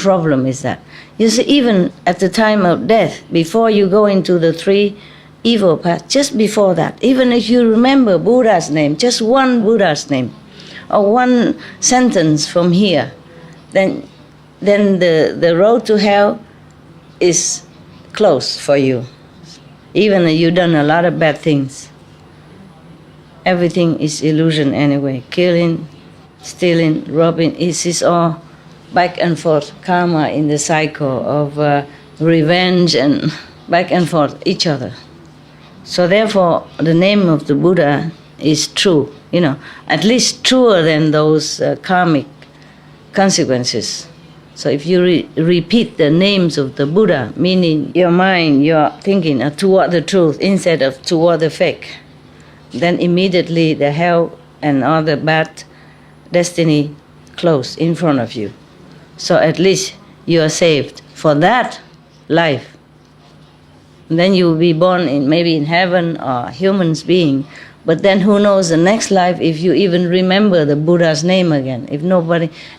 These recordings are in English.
problem is that. You see, even at the time of death, before you go into the three evil paths, just before that, even if you remember Buddha's name, just one Buddha's name, or one sentence from here, then the road to hell is closed for you. Even if you've done a lot of bad things. Everything is illusion anyway. Killing, stealing, robbing, it's all back and forth karma in the cycle of revenge and back and forth each other. So therefore, the name of the Buddha is true, at least truer than those karmic consequences. So if you repeat the names of the Buddha, meaning your mind, your thinking are toward the truth instead of toward the fake, then immediately the hell and all the bad destiny close in front of you. So at least you are saved for that life. And then you will be born maybe in heaven or human being. But then who knows the next life if you even remember the Buddha's name again, if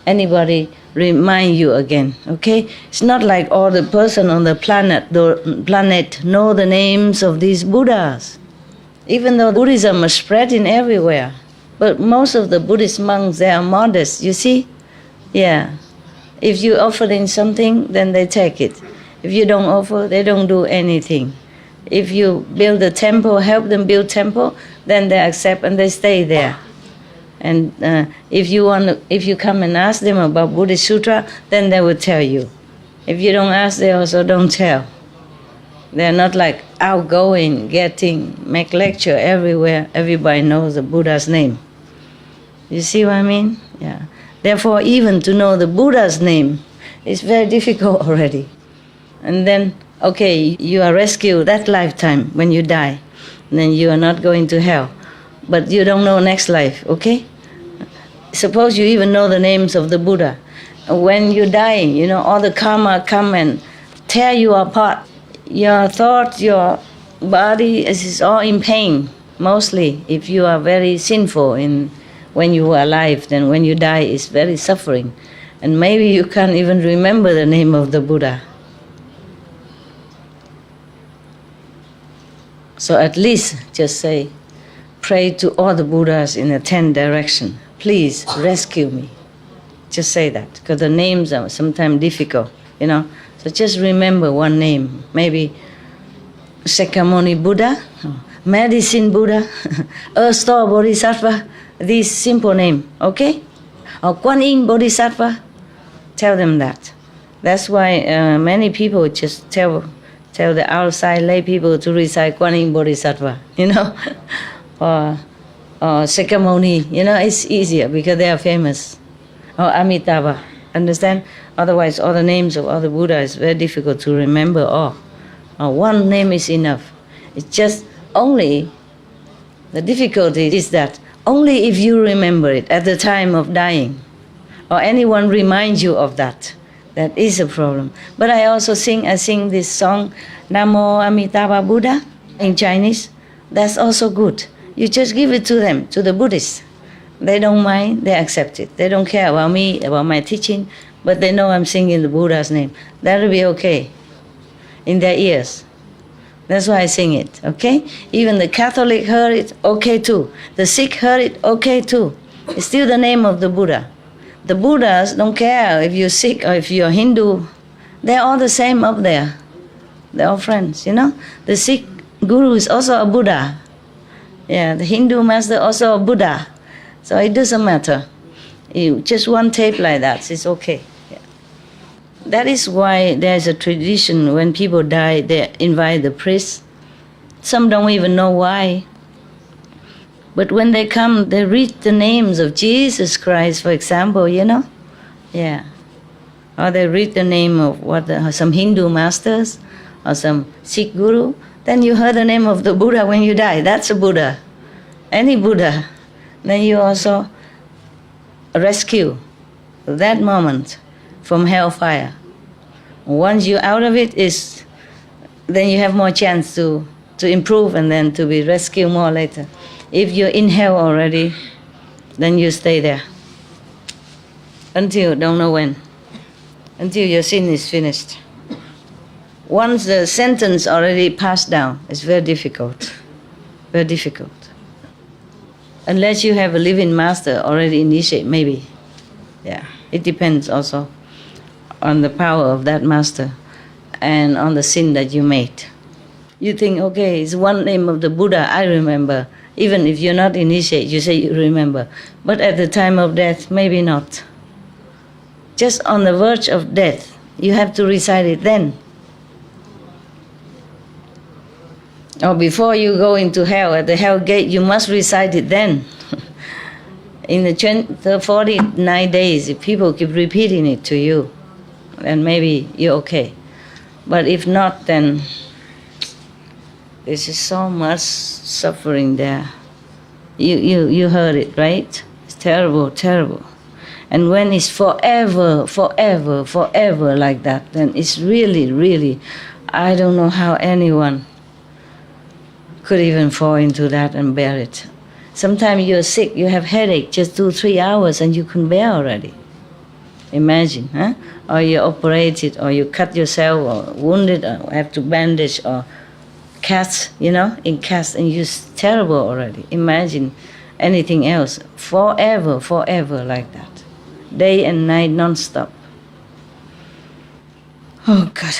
anybody remind you again, okay? It's not like all the person on the planet know the names of these Buddhas. Even though Buddhism is spreading everywhere. But most of the Buddhist monks, they are modest, you see? Yeah. If you offer them something, then they take it. If you don't offer, they don't do anything. If you build a temple, help them build temple, then they accept and they stay there. And if you come and ask them about Buddhist Sutra, then they will tell you. If you don't ask, they also don't tell. They're not like outgoing, make lecture everywhere. Everybody knows the Buddha's name. You see what I mean? Yeah. Therefore, even to know the Buddha's name is very difficult already. And then, okay, you are rescued that lifetime when you die. Then you are not going to hell. But you don't know next life, okay? Suppose you even know the names of the Buddha. When you die, all the karma come and tear you apart. Your thought, your body is all in pain, mostly. If you are very sinful when you were alive, then when you die, it's very suffering. And maybe you can't even remember the name of the Buddha. So at least just say, pray to all the Buddhas in the 10 directions. Please rescue me. Just say that, because the names are sometimes difficult, So just remember one name, maybe Sakyamuni Buddha, Medicine Buddha, Earth Store Bodhisattva, these simple names, okay? Or Kuan Yin Bodhisattva, tell them that. That's why many people just tell the outside lay people to recite Kuan Yin Bodhisattva, or Sakyamuni, it's easier because they are famous. Or Amitabha, understand? Otherwise, all the names of all the Buddhas is very difficult to remember all. One name is enough. It's just only, the difficulty is that only if you remember it at the time of dying, or anyone reminds you of that, that is a problem. But I sing this song, Namo Amitabha Buddha, in Chinese. That's also good. You just give it to them, to the Buddhists. They don't mind, they accept it. They don't care about me, about my teaching, but they know I'm singing the Buddha's name. That'll be okay in their ears. That's why I sing it, okay? Even the Catholic heard it, okay too. The Sikh heard it, okay too. It's still the name of the Buddha. The Buddhas don't care if you're Sikh or if you're Hindu. They're all the same up there. They're all friends, The Sikh guru is also a Buddha. Yeah, the Hindu master also a Buddha. So it doesn't matter. Just one tape like that, it's okay. Yeah. That is why there's a tradition when people die, they invite the priest. Some don't even know why. But when they come, they read the names of Jesus Christ, for example, Yeah. Or they read the name of some Hindu masters or some Sikh guru. Then you heard the name of the Buddha when you die. That's a Buddha. Any Buddha. Then you also rescue that moment from hellfire. Once you're out of it, then you have more chance to improve and then to be rescued more later. If you're in hell already, then you stay there until don't know when. until your sin is finished. Once the sentence already passed down, it's very difficult. Very difficult. Unless you have a living master already initiate, maybe. Yeah, it depends also on the power of that master and on the sin that you made. You think, okay, it's one name of the Buddha, I remember. Even if you're not initiate, you say you remember. But at the time of death, maybe not. Just on the verge of death, you have to recite it then. Or before you go into hell, at the hell gate, you must recite it then. In the 49 days, if people keep repeating it to you, then maybe you're okay. But if not, then there's just so much suffering there. You heard it, right? It's terrible, terrible. And when it's forever, forever, forever like that, then it's really, really, I don't know how anyone could even fall into that and bear it. Sometimes you're sick, you have headache, just 2-3 hours and you can bear already. Imagine, huh? Or you're operated, or you cut yourself, or wounded, or have to bandage, or cast, in cast, and you're terrible already. Imagine anything else, forever, forever like that. Day and night, non-stop. Oh God.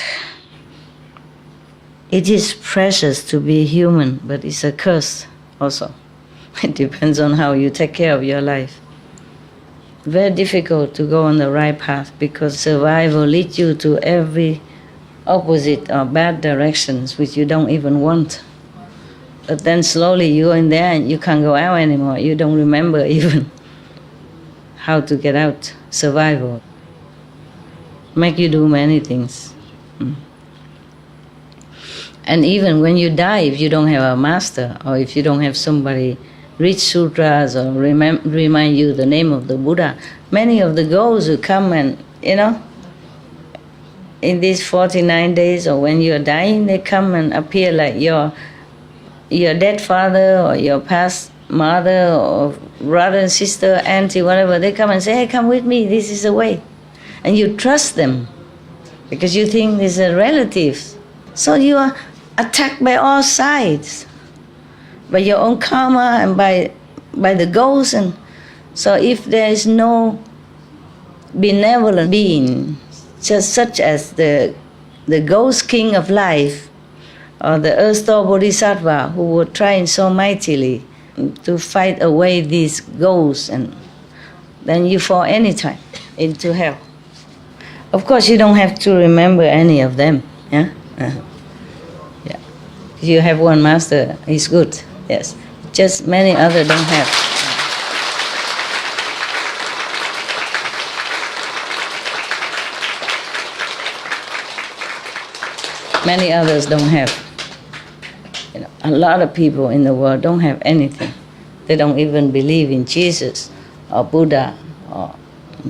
It is precious to be human, but it's a curse also. It depends on how you take care of your life. Very difficult to go on the right path because survival leads you to every opposite or bad directions which you don't even want. But then slowly you go in there and you can't go out anymore. You don't remember even how to get out. Survival make you do many things. And even when you die, if you don't have a master, or if you don't have somebody read sutras or remind you the name of the Buddha, many of the ghosts who come and, in these 49 days or when you're dying, they come and appear like your dead father or your past mother or brother, sister, auntie, whatever. They come and say, hey, come with me, this is the way. And you trust them because you think these are relatives. So you are attacked by all sides, by your own karma and by the ghosts. And so if there is no benevolent being, just such as the ghost king of life, or the earth-store bodhisattva who were trying so mightily to fight away these ghosts, and then you fall anytime into hell. Of course, you don't have to remember any of them. Yeah. Yeah. You have one master. He's good. Yes. Just many others don't have. Many others don't have. A lot of people in the world don't have anything. They don't even believe in Jesus or Buddha or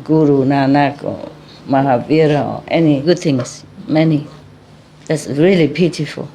Guru Nanak or Mahavira or any good things. Many. That's really pitiful.